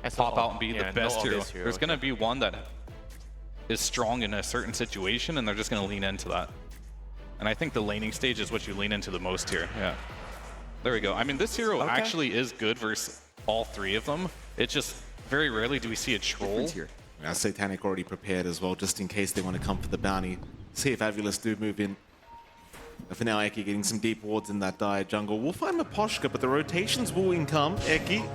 pop out and be the best hero. There's going to be one that is strong in a certain situation, and they're just going to lean into that. And I think the laning stage is what you lean into the most here. Yeah. There we go. I mean, this hero actually is good versus all three of them. It's just very rarely do we see a troll. Now, Satanic already prepared as well, just in case they want to come for the bounty. See if Avulus do move in. For now, Eki getting some deep wards in that dire jungle. We'll find Miposhka, but the rotations will income. Eki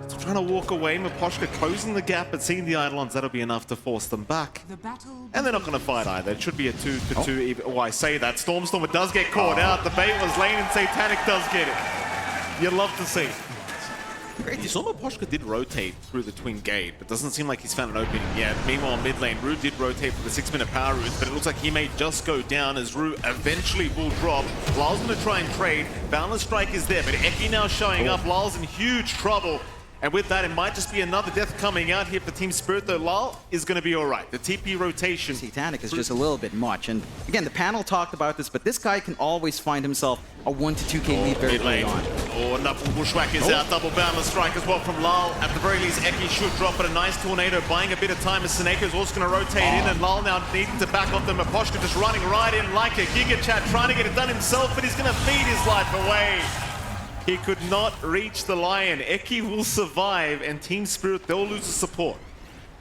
still trying to walk away. Miposhka closing the gap, but seeing the Eidolons, that'll be enough to force them back. And they're not going to fight either. It should be a 2-2. Oh, I say that. Stormstormer does get caught out. The bait was lane, and Satanic does get it. You'd love to see. Great. You saw Miposhka did rotate through the twin gate, but doesn't seem like he's found an opening yet. Meanwhile, mid lane, Rue did rotate for the 6-minute power route, but it looks like he may just go down as Rue eventually will drop. Lyle's going to try and trade. Boundless Strike is there, but Eki now showing up. Lyle's in huge trouble. And with that, it might just be another death coming out here for Team Spirit, though Lyle is going to be all right. The TP rotation. Satanic is just a little bit much. And again, the panel talked about this, but this guy can always find himself a 1-2k lead very early on. Oh, Knuckle Bushwhack is out. Double Boundless Strike as well from Lyle. At the very least, Eki should drop, but a nice tornado buying a bit of time as Seneca's also going to rotate in, and Lyle now needing to back off them. Miposhka just running right in like a Giga Chat, trying to get it done himself, but he's going to feed his life away. He could not reach the Lion. Eki will survive, and Team Spirit, they'll lose the support.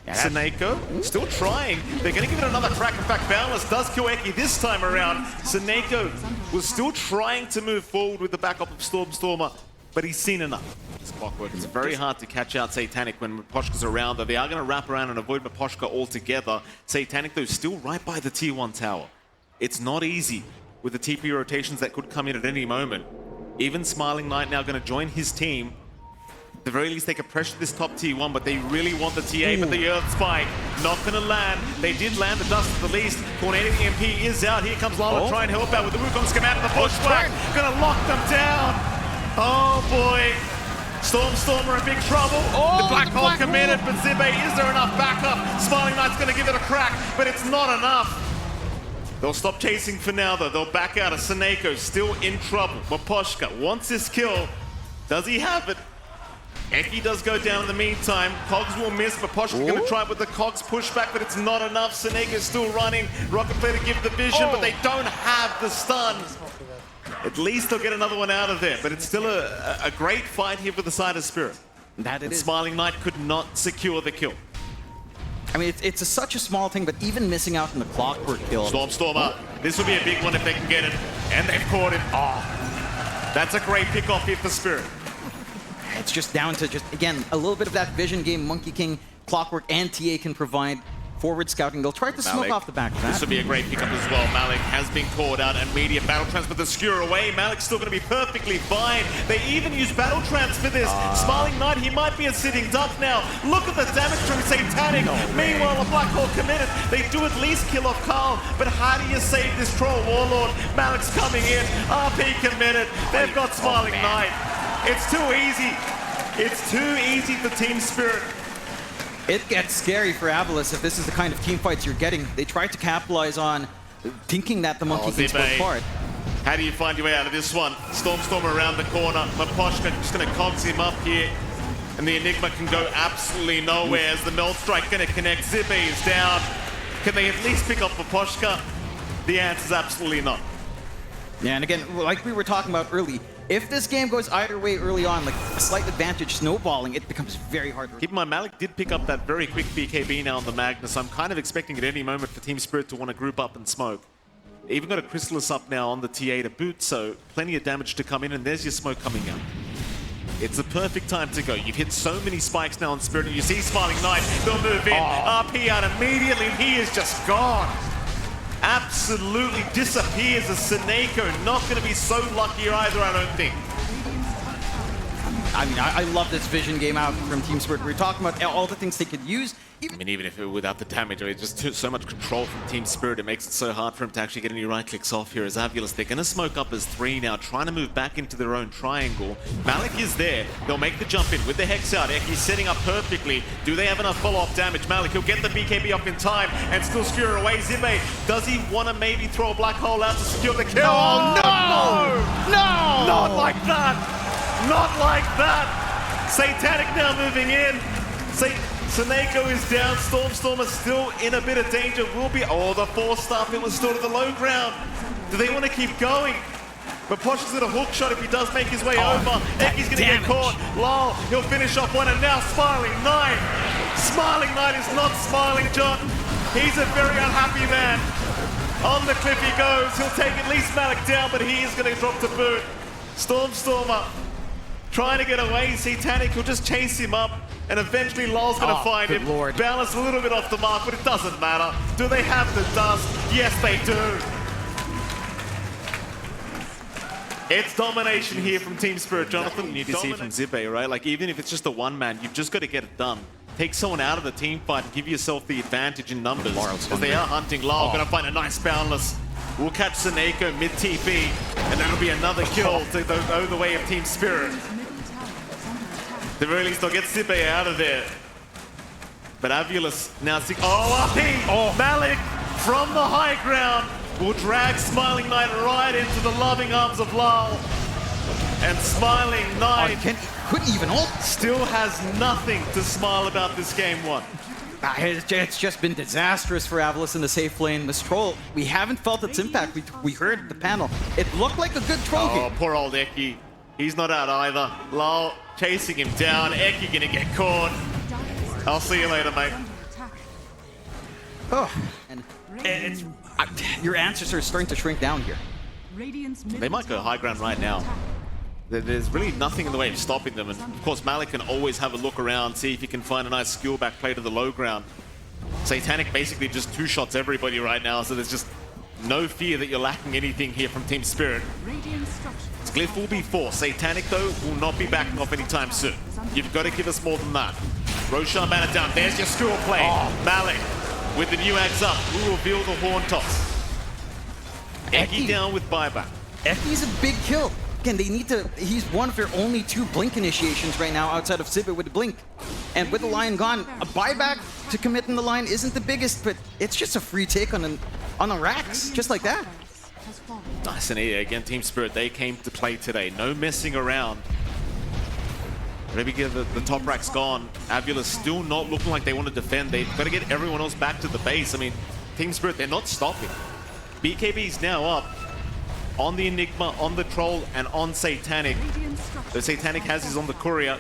Seneko still trying. They're going to give it another crack. In fact, Boundless does kill Eki this time around. Seneko was still trying to move forward with the backup of Stormstormer, but he's seen enough. It's clockwork. It's very hard to catch out Satanic when Miposhka's around, though. They are going to wrap around and avoid Miposhka altogether. Satanic, though, still right by the T1 tower. It's not easy with the TP rotations that could come in at any moment. Even Smiling Knight now going to join his team. At the very least, they could pressure this top T1, but they really want the TA, but the Earth Spike not going to land. They did land the dust at the least. Tornado EMP is out. Here comes Lala to try and help out with the Wukong schematic. The Bushwhack going to lock them down. Oh boy. Stormstormer in big trouble. The Black Hole committed, but Zibe, is there enough backup? Smiling Knight's going to give it a crack, but it's not enough. They'll stop chasing for now, though. They'll back out of Seneko, still in trouble. Miposhka wants his kill. Does he have it? Eki does go down in the meantime. Cogs will miss. Miposhka's going to try it with the Cogs pushback, but it's not enough. Seneca's still running. Rocket Player to give the vision, but they don't have the stun. At least they'll get another one out of there, but it's still a great fight here for the side of Spirit. That it is. Smiling Knight could not secure the kill. I mean, it's such a small thing, but even missing out on the clockwork kill. Stormstormer, this will be a big one if they can get it. And they've caught it. Oh, that's a great pickoff here for Spirit. It's just down to again, a little bit of that vision game Monkey King, Clockwork, and TA can provide. Forward scouting, they'll try to smoke off the back of that. This will be a great pickup as well. Malik has been called out. Immediate battle trance, but the skewer away. Malik's still going to be perfectly fine. They even use battle trance for this. Smiling Knight, he might be a sitting duck now. Look at the damage from Satanic. Meanwhile, a Black Hole committed. They do at least kill off Carl, but how do you save this troll Warlord? Malik's coming in. RP committed. They've got Smiling Knight. It's too easy. It's too easy for Team Spirit. It gets scary for Avulus if this is the kind of team fights you're getting. They tried to capitalize on thinking that the Monkey Kings were apart. How do you find your way out of this one? Stormstormer around the corner. Miposhka just going to cogs him up here. And the Enigma can go absolutely nowhere as the Melt Strike going to connect. Zibe is down. Can they at least pick up Miposhka? The answer is absolutely not. Yeah, and again, like we were talking about early, if this game goes either way early on, like a slight advantage snowballing, it becomes very hard to... Keep in mind, Malik did pick up that very quick BKB now on the Magnus. I'm kind of expecting at any moment for Team Spirit to want to group up and smoke. They even got a Chrysalis up now on the TA to boot, so plenty of damage to come in, and there's your smoke coming out. It's the perfect time to go. You've hit so many spikes now on Spirit, and you see Smiling Knight, they'll move in. RP out immediately, and he is just gone. Absolutely disappears as Seneko. Not going to be so lucky either, I don't think. I mean, I love this vision game out from Team Spirit. We were talking about all the things they could use. I mean, even if it without the damage, it's just so much control from Team Spirit. It makes it so hard for him to actually get any right clicks off here as Avulus. They're going to smoke up as 3 now, trying to move back into their own triangle. Malik is there. They'll make the jump in with the Hex out. He's setting up perfectly. Do they have enough follow-off damage? Malik, he'll get the BKB up in time and still skewer away. Zibe, does he want to maybe throw a Black Hole out to secure the kill? Oh, no! No! Not like that! Not like that! Satanic now moving in. Seneko is down. Stormstormer still in a bit of danger. Will be. Oh, the 4-star pin was still to the low ground. Do they want to keep going? But Posh is at a hook shot if he does make his way over. Eki's going to get caught. Lol, he'll finish off one, and now Smiling Knight. Smiling Knight is not smiling, John. He's a very unhappy man. On the cliff he goes. He'll take at least Malik down, but he is going to drop to boot. Stormstormer trying to get away. Satanic will just chase him up, and eventually Lol's going to find him. Lord. Balance a little bit off the mark, but it doesn't matter. Do they have the dust? Yes, they do. It's domination here from Team Spirit, Jonathan. You need to see from Zibe, right? Like, even if it's just a one-man, you've just got to get it done. Take someone out of the team fight and give yourself the advantage in numbers. Because they are hunting Lol. Going to find a nice Boundless. We'll catch Seneko mid-TP, and that'll be another kill to go the way of Team Spirit. At the very least, they'll get Zibe out of there. But Avulus now see. Oh, RP! Malik from the high ground will drag Smiling Knight right into the loving arms of Lal. And Smiling Knight couldn't even ult. Still has nothing to smile about this game one. It's just been disastrous for Avulus in the safe lane. This troll, we haven't felt its impact. We heard the panel. It looked like a good troll game. Oh, poor old Eki. He's not out either. Lal chasing him down. Eki gonna get caught. I'll see you later, mate. Oh, and your answers are starting to shrink down here. They might go high ground right now. There's really nothing in the way of stopping them, and of course Malik can always have a look around, see if he can find a nice skill back play to the low ground. Satanic basically just two-shots everybody right now, so there's just no fear that you're lacking anything here from Team Spirit. Glyph will be forced. Satanic, though, will not be backing off anytime soon. You've got to give us more than that. Roshan banner down. There's your skill play. Malik with the new axe up will reveal the horn toss. Eki down with buyback. Eki's a big kill. Again, they need to. He's one of their only 2 blink initiations right now outside of Zibe with the blink. And with the Lion gone, a buyback to commit in the line isn't the biggest, but it's just a free take on a Rax, just like that. Nice and easy. Again, Team Spirit, they came to play today. No messing around. Maybe get the top racks gone. Avulus still not looking like they want to defend. They've got to get everyone else back to the base. I mean, Team Spirit, they're not stopping. BKB's now up on the Enigma, on the Troll, and on Satanic. The Satanic has his on the Courier.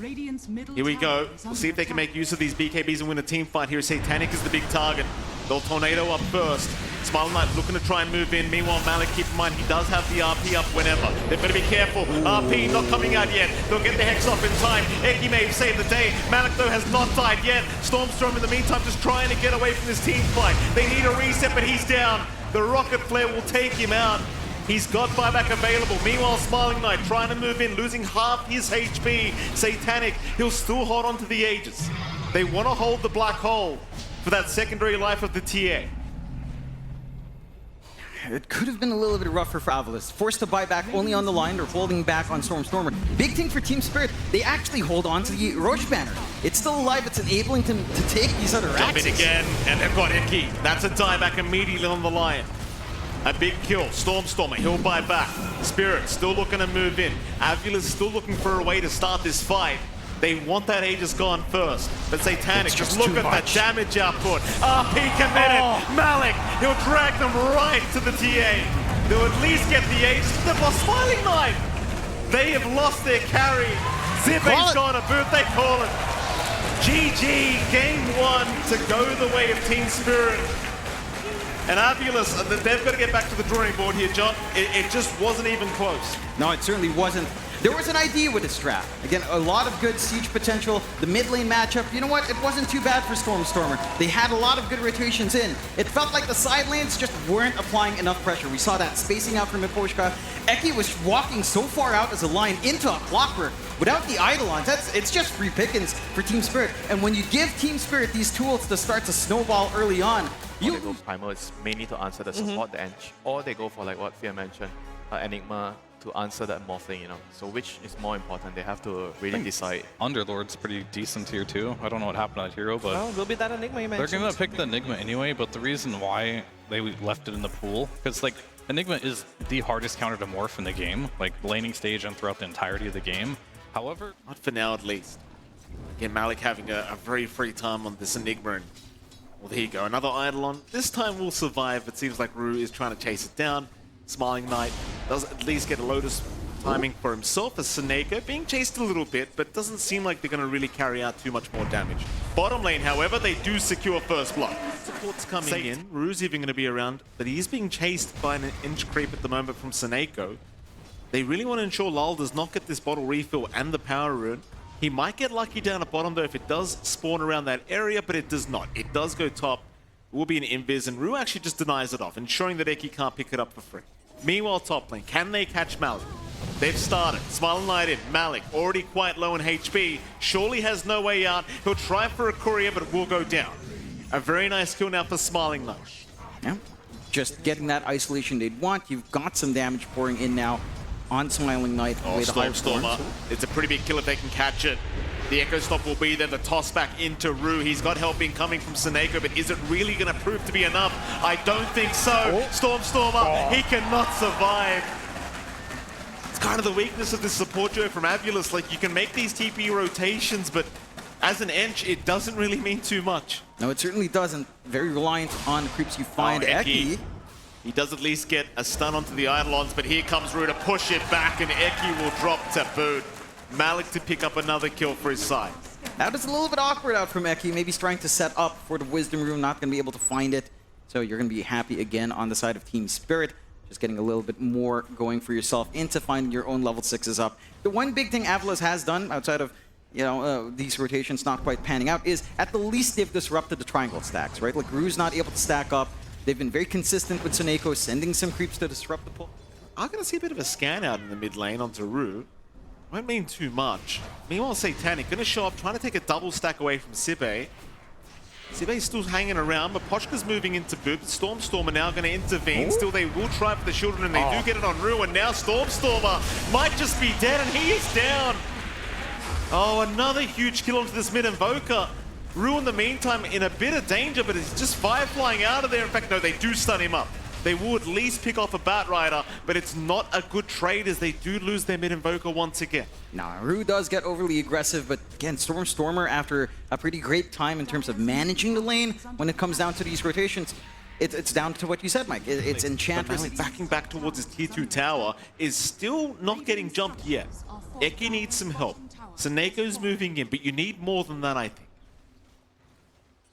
Here we go. We'll see if they can make use of these BKBs and win a team fight here. Satanic is the big target. They'll Tornado up first. Smiling Knight looking to try and move in. Meanwhile, Malik, keep in mind, he does have the RP up whenever. They've got to be careful. RP not coming out yet. They'll get the Hex off in time. Eki may have saved the day. Malik, though, has not died yet. Stormstorm, in the meantime, just trying to get away from this team fight. They need a reset, but he's down. The Rocket Flare will take him out. He's got buyback available. Meanwhile, Smiling Knight trying to move in, losing half his HP. Satanic, he'll still hold on to the Aegis. They want to hold the Black Hole for that secondary life of the TA. It could have been a little bit rougher for Avulus. Forced to buy back only on the line or holding back on Stormstormer. Big thing for Team Spirit, they actually hold on to the Roche banner. It's still alive, it's enabling them to take these other axes. Jump in again, and they've got Eki. That's a dieback immediately on the line. A big kill. Stormstormer, he'll buy back. Spirit still looking to move in. Avulus still looking for a way to start this fight. They want that Aegis gone first. But Satanic, just look at that damage output. RP committed. Malik, he'll drag them right to the TA. They'll at least get the Aegis. They've lost Smiling Knight. They have lost their carry. Zibe's gone a boot, they call it. GG, game 1 to go the way of Team Spirit. And Avulus, they've got to get back to the drawing board here, John. It just wasn't even close. No, it certainly wasn't. There was an idea with this strat. Again, a lot of good siege potential. The mid lane matchup, you know what? It wasn't too bad for Stormstormer. They had a lot of good rotations in. It felt like the side lanes just weren't applying enough pressure. We saw that spacing out from Miposhka. Eki was walking so far out as a line into a Clockwork without the Eidolons. It's just free pickings for Team Spirit. And when you give Team Spirit these tools to start to snowball early on, they go primal, it's mainly to answer the support the Ench, or they go for like what Fear mentioned, Enigma to answer that morphling, you know. So which is more important? They have to really decide. Underlord's pretty decent here too. I don't know what happened to that hero, but well, will be that Enigma you mentioned. They're gonna pick the Enigma anyway. But the reason why they left it in the pool, because like Enigma is the hardest counter to morph in the game, like laning stage and throughout the entirety of the game. However, not for now at least. Again, Malik having a very free time on this Enigma. And, well, there you go. Another Eidolon. This time will survive. It seems like Rue is trying to chase it down. Smiling Knight does at least get a Lotus timing for himself as Seneko being chased a little bit, but doesn't seem like they're going to really carry out too much more damage. Bottom lane, however, they do secure first blood. Support's coming in. Rue's even going to be around, but he is being chased by an inch creep at the moment from Seneko. They really want to ensure Lal does not get this bottle refill and the power rune. He might get lucky down at bottom though if it does spawn around that area, but it does not. It does go top. It will be an invis, and Rue actually just denies it off, ensuring that Eki can't pick it up for free. Meanwhile, top lane, can they catch Malik? They've started. Smiling Knight in. Malik, already quite low in HP. Surely has no way out. He'll try for a courier, but it will go down. A very nice kill now for Smiling Knight. Yeah, just getting that isolation they'd want. You've got some damage pouring in now on Smiling Knight. Oh, Stormer. It's a pretty big kill if they can catch it. The Echo Stop will be there. The toss back into Rue. He's got help incoming from Seneko, but is it really going to prove to be enough? I don't think so. Stormer, he cannot survive. It's kind of the weakness of this support duo from Avulus. Like, you can make these TP rotations, but as an Ench, it doesn't really mean too much. No, it certainly doesn't. Very reliant on the creeps you find. Eki. He does at least get a stun onto the Eidolons, but here comes Rue to push it back, and Eki will drop to boot. Malik to pick up another kill for his side. That was a little bit awkward out from Eki. Maybe he's trying to set up for the Wisdom Rune, not going to be able to find it. So you're going to be happy again on the side of Team Spirit. Just getting a little bit more going for yourself into finding your own level 6s up. The one big thing Avulus has done outside of these rotations not quite panning out is at the least they've disrupted the triangle stacks, right? Like Rue's not able to stack up. They've been very consistent with Seneko, sending some creeps to disrupt the pull. I'm going to see a bit of a scan out in the mid lane onto Rue. Won't mean too much. Meanwhile, Satanic going to show up, trying to take a double stack away from Sibe. Sibe's still hanging around, but Poshka's moving into boot. Stormer now going to intervene. Still, they will try for the children, and they do get it on Rue, and now Stormer might just be dead, and he is down. Oh, another huge kill onto this mid Invoker. Rue in the meantime in a bit of danger, but it's just fire flying out of there. In fact, no, they do stun him up. They will at least pick off a Batrider, but it's not a good trade as they do lose their mid-invoker once again. Now, Rue does get overly aggressive, but again, Stormer, after a pretty great time in terms of managing the lane, when it comes down to these rotations, it's down to what you said, Mike. It's Enchantress. Backing back towards his tier 2 tower is still not getting jumped yet. Eki needs some help. Seneko's moving in, but you need more than that, I think.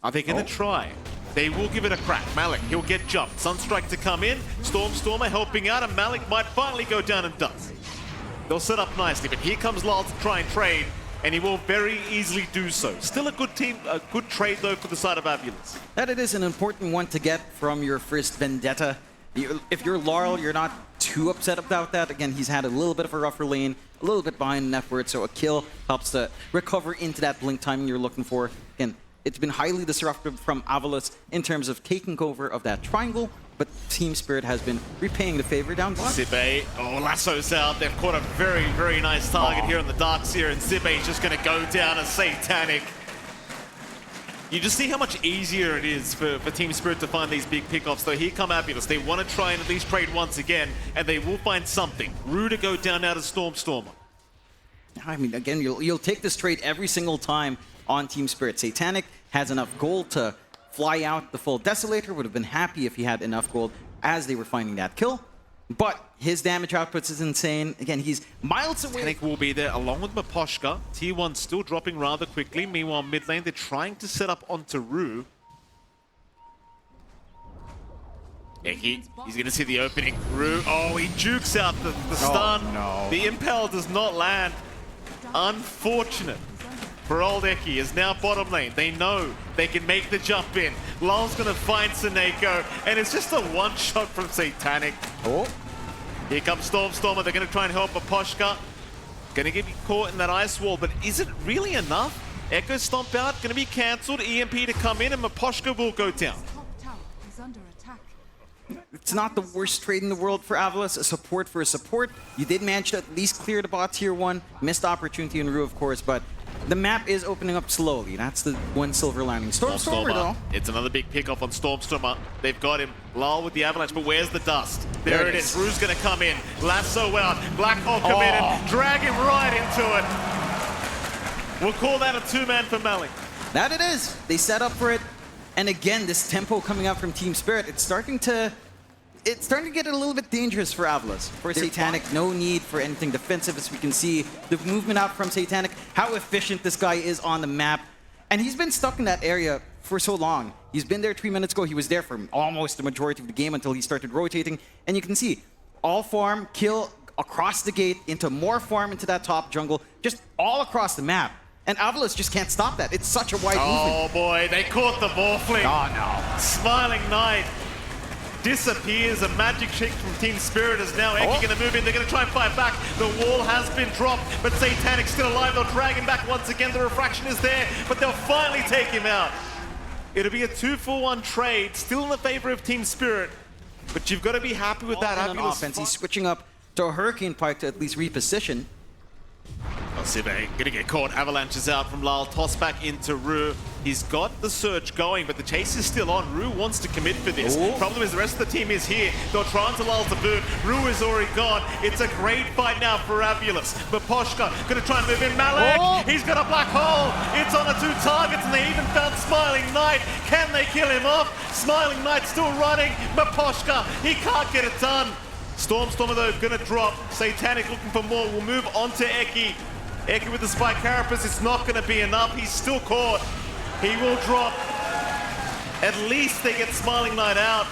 Are they going to try? They will give it a crack. Malik, he'll get jumped. Sunstrike to come in. Stormer helping out, and Malik might finally go down and does. They'll set up nicely, but here comes Lal to try and trade, and he will very easily do so. Still a good team, a good trade though for the side of Avulus. That it is an important one to get from your first Vendetta. If you're Laurel, you're not too upset about that. Again, he's had a little bit of a rougher lane, a little bit behind net worth, so a kill helps to recover into that blink timing you're looking for. Again, it's been highly disruptive from Avulus in terms of taking over of that triangle, but Team Spirit has been repaying the favor down bottom. Sibe, lasso's out. They've caught a very, very nice target here on the Dark Seer, and Sibe's just going to go down as Satanic. You just see how much easier it is for Team Spirit to find these big pickoffs, though. Here come Avulus. They want to try and at least trade once again, and they will find something. Rue to go down now to Stormer. I mean, again, you'll take this trade every single time on Team Spirit. Satanic has enough gold to fly out the full Desolator. Would have been happy if he had enough gold as they were finding that kill. But his damage outputs is insane. Again, he's miles away. Satanic will be there along with Maposhka. T1 still dropping rather quickly. Meanwhile, mid lane, they're trying to set up onto Rue. Eki, he's going to see the opening. Rue, he jukes out the stun. Oh, no. The Impel does not land. Unfortunate for old Eki is now bottom lane. They know they can make the jump in. Lal's going to find Seneko, and it's just a one-shot from Satanic. Here comes Stormer. They're going to try and help Maposhka. Going to get caught in that ice wall, but is it really enough? Echo Stomp out, going to be cancelled. EMP to come in, and Maposhka will go down. It's not the worst trade in the world for Avulus, a support for a support. You did manage to at least clear the bot tier 1. Missed opportunity in Rue, of course, but the map is opening up slowly. That's the one silver lining. Stormer, though. It's another big pickoff on Stormer. They've got him. Lal with the avalanche, but where's the dust? There it is. Rue's going to come in. Lasso out. Black Hole come in and drag him right into it. We'll call that a two-man for Malik. That it is. They set up for it. And again, this tempo coming out from Team Spirit, it's starting to get a little bit dangerous for Avulus. For Satanic, no need for anything defensive, as we can see the movement out from Satanic, how efficient this guy is on the map. And he's been stuck in that area for so long. He's been there 3 minutes ago. He was there for almost the majority of the game until he started rotating. And you can see all farm, kill across the gate, into more farm, into that top jungle, just all across the map. And Avulus just can't stop that. It's such a wide movement. Oh boy, they caught the morphling. Oh no. Smiling Knight disappears. A magic trick from Team Spirit is now Eki going to move in. They're going to try and fight back. The wall has been dropped, but Satanic's still alive. They'll drag him back once again. The refraction is there, but they'll finally take him out. It'll be a 2-for-1 trade, still in the favor of Team Spirit, but you've got to be happy with that. On offense, he's switching up to a Hurricane Pike to at least reposition. Sibe gonna get caught. Avalanche is out from Lal. Toss back into Rue. He's got the surge going, but the chase is still on. Rue wants to commit for this. Problem is the rest of the team is here. They'll try onto Lal to boot. Rue is already gone. It's a great fight now for Avulus. But Poshka gonna try and move in. Malik, he's got a black hole. It's on the 2 targets, and they even found Smiling Knight. Can they kill him off? Smiling Knight still running, but Poshka, he can't get it done. Stormstormer though gonna drop. Satanic looking for more. We'll move on to Eki. Eki with the spike carapace, it's not going to be enough. He's still caught. He will drop. At least they get Smiling Knight out.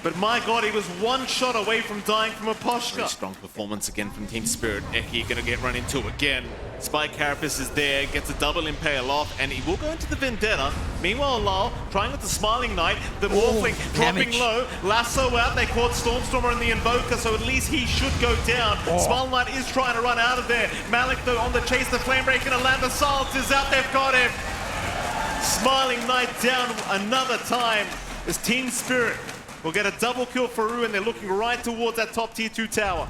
But my god, he was 1 shot away from dying from a Poshka. Very strong performance again from Team Spirit. Eki going to get run into again. Spike carapace is there, gets a double impale off, and he will go into the Vendetta. Meanwhile, Lal trying with the Smiling Knight, the Morphling dropping low, lasso out. They caught Stormstormer and the Invoker, so at least he should go down. Smiling Knight is trying to run out of there. Malik though on the chase, the Flame Break gonna land. The Silence is out, they've got him. Smiling Knight down another time as Team Spirit will get a double kill for Rue, and they're looking right towards that top tier 2 tower.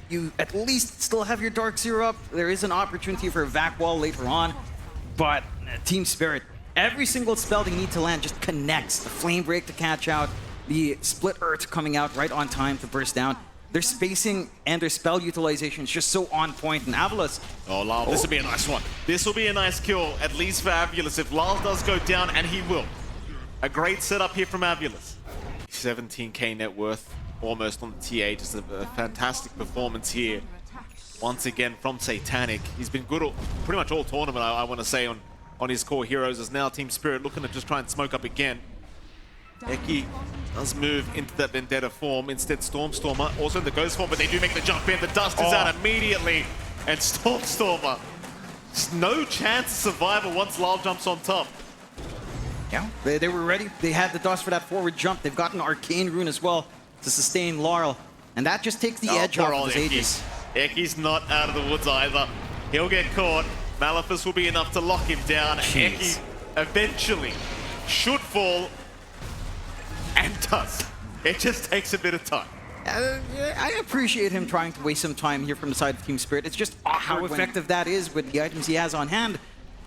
You at least still have your Dark Zero up. There is an opportunity for a vac wall later on, but Team Spirit, every single spell they need to land just connects. The Flame Break to catch out, the Split Earth coming out right on time to burst down. Their spacing and their spell utilization is just so on point. And Avulus. Oh, Lal, this will be a nice one. This will be a nice kill, at least for Avulus. If Lal does go down, and he will. A great setup here from Avulus. 17k net worth. Almost on the TA, just a fantastic performance here. Once again from Satanic. He's been good pretty much all tournament, I want to say, on his core heroes. As now Team Spirit looking to just try and smoke up again. Eki does move into that Vendetta form. Instead, Stormstormer also in the Ghost form, but they do make the jump in. The dust is out immediately. And Stormstormer, no chance of survival once Lal jumps on top. Yeah, they were ready. They had the dust for that forward jump. They've got an Arcane Rune as well to sustain Laurel, and that just takes the edge off of his Aegis. Eki's not out of the woods either. He'll get caught. Maleficus will be enough to lock him down. Eki eventually should fall, and does. It just takes a bit of time. I appreciate him trying to waste some time here from the side of Team Spirit. It's just how effective that is with the items he has on hand.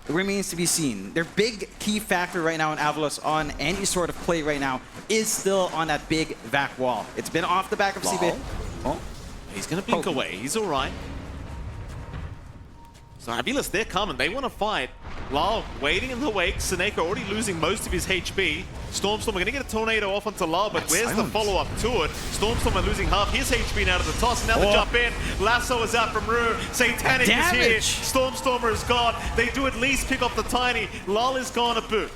It remains to be seen. Their big key factor right now in Avulus on any sort of play right now is still on that big vac wall. It's been off the back of CB. Oh, he's going to blink away. He's all right. So Avulus, they're coming. They want to fight. Lal waiting in the wake. Snake already losing most of his HP. Stormstormer going to get a tornado off onto Lal, but where's the follow-up to it? Stormstormer losing half his HP now to the toss. Now the jump in. Lasso is out from Rue. Satanic is here. Stormstormer is gone. They do at least pick off the Tiny. Lal is gone a boot.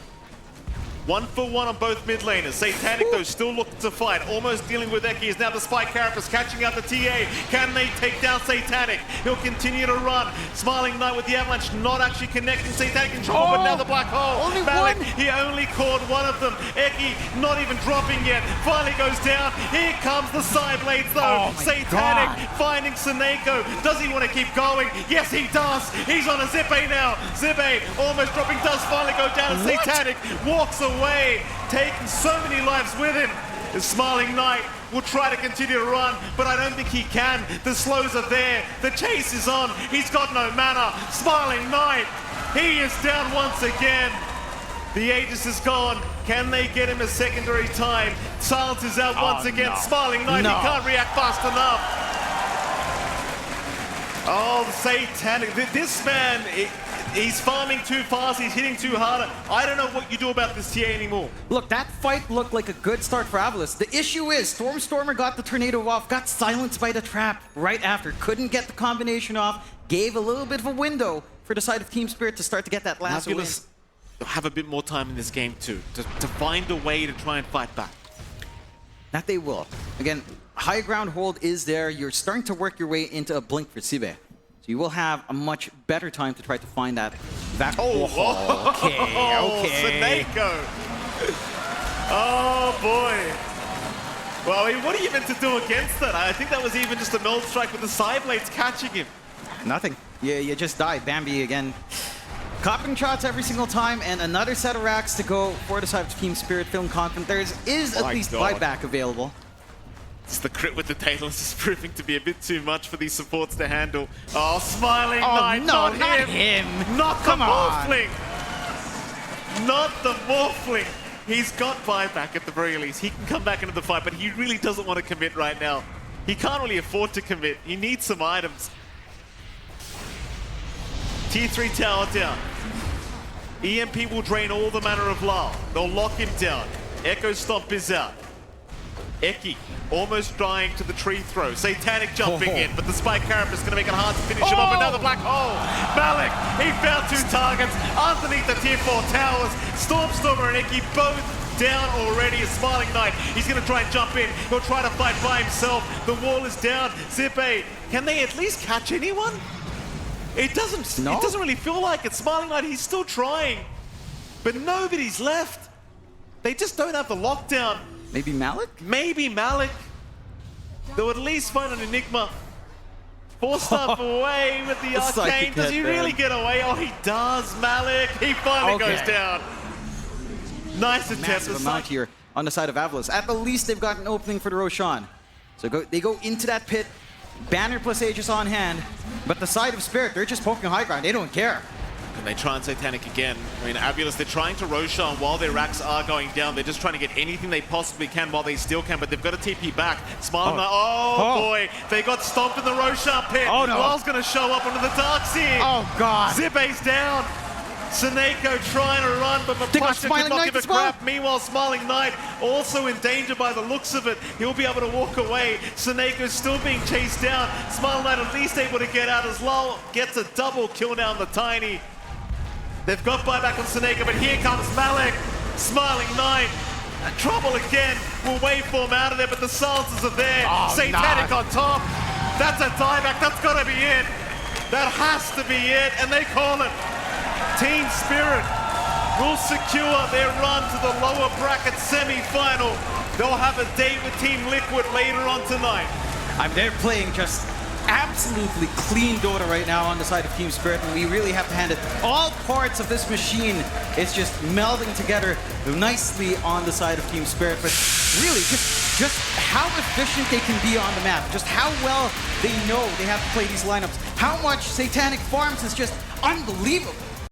1-for-1 on both mid laners. Satanic, though, still looking to fight. Almost dealing with Eki. Is now the Spike Carapace catching out the TA. Can they take down Satanic? He'll continue to run. Smiling Knight with the Avalanche, not actually connecting. Satanic in trouble, but now the black hole. Malik, he only caught one of them. Eki not even dropping yet. Finally goes down. Here comes the side blades, though. Satanic finding Seneko. Does he want to keep going? Yes, he does. He's on a Zippe now. Zippe almost dropping, does finally go down. And Satanic walks away, taking so many lives with him. The Smiling Knight will try to continue to run, but I don't think he can. The slows are there. The chase is on. He's got no mana. Smiling Knight, he is down once again. The Aegis is gone. Can they get him a secondary time? Silence is out once again. Smiling Knight, he can't react fast enough. Oh, Satanic. This man, he's farming too fast, he's hitting too hard. I don't know what you do about this TA anymore. Look, that fight looked like a good start for Avulus. The issue is, Stormer got the tornado off, got silenced by the trap right after, couldn't get the combination off, gave a little bit of a window for the side of Team Spirit to start to get that last win. Avulus have a bit more time in this game too, to find a way to try and fight back. That they will. Again, high ground hold is there. You're starting to work your way into a blink for Sibe. So you will have a much better time to try to find that. Okay. Snako. Oh boy. Well, I mean, what are you meant to do against that? I think that was even just a meld strike with the side blades catching him. Nothing. You just died. Bambi again. Copping shots every single time, and another set of racks to go for the side of Team Spirit. Feeling confident. There is at least buyback available. It's the crit with the Daedalus is proving to be a bit too much for these supports to handle. Oh, Smiling Knight, no, not him! Not the Morphling! Not the Morphling! He's got buyback at the very least. He can come back into the fight, but he really doesn't want to commit right now. He can't really afford to commit. He needs some items. Tier 3 tower down. EMP will drain all the mana of Lal. They'll lock him down. Echo Stomp is out. Eki almost dying to the tree throw. Satanic jumping in, but the Spike Carapace is going to make it hard to finish him off. Another black hole. Malik, he found 2 targets underneath the tier 4 towers. Stormer and Eki both down already. A Smiling Knight. He's going to try and jump in. He'll try to fight by himself. The wall is down. Zippe, can they at least catch anyone? It doesn't really feel like it. Smiling Knight, he's still trying. But nobody's left. They just don't have the lockdown. Maybe Malik? Maybe Malik. They'll at least find an Enigma. 4-star away with the arcane. Does he really get away? Oh, he does, Malik. He finally goes down. Nice attempt. Massive amount here on the side of Avulus. At the least, they've got an opening for the Roshan. So they go into that pit. Banner plus Aegis on hand. But the side of Spirit, they're just poking high ground. They don't care. And they try and Satanic again. I mean, Avulus, they're trying to Roshan while their racks are going down. They're just trying to get anything they possibly can while they still can, but they've got to TP back. Smiling Knight, boy, they got stomped in the Roshan pit. Oh no. Lal's going to show up onto the Darkseer. Oh god. Zippe's down. Snako trying to run, but Mapushka could not give a crap. Meanwhile, Smiling Knight also in danger by the looks of it. He'll be able to walk away. Snako's still being chased down. Smiling Knight at least able to get out as Lal gets a double kill down the Tiny. They've got buyback on Snako, but here comes Malik. Smiling Knight. Trouble again. We'll wait for him out of there, but the silencers are there. Satanic on top. That's a dieback. That's got to be it. That has to be it, and they call it. Team Spirit will secure their run to the lower bracket semi-final. They'll have a date with Team Liquid later on tonight. They're playing just absolutely clean Dota right now on the side of Team Spirit, and we really have to hand it. All parts of this machine is just melding together nicely on the side of Team Spirit, but really just how efficient they can be on the map, just how well they know they have to play these lineups, how much Satanic farms is just unbelievable.